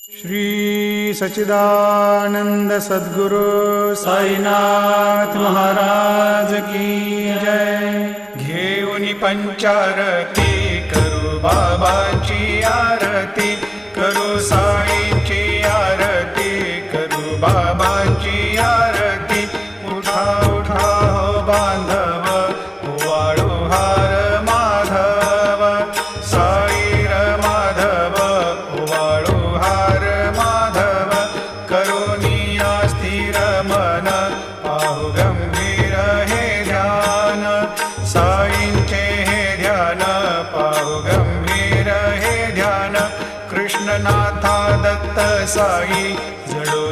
श्री सच्चिदानंद सद्गुरु साईनाथ महाराज की जय। घेऊनी पंचारती करू बाबांची आरती, करू साईंची आरती, करू बाबांची आरती। उठा उठा हो बांधव, वाळू हार माधव, साईर माधव, वाळू हार माधव। करुणिया स्थिर मन, पाहु गंभीर हे ध्यान, साईंचे हे ध्यान, पाहु गंभीर हे ध्यान। कृष्णनाथा दत्त साई जडो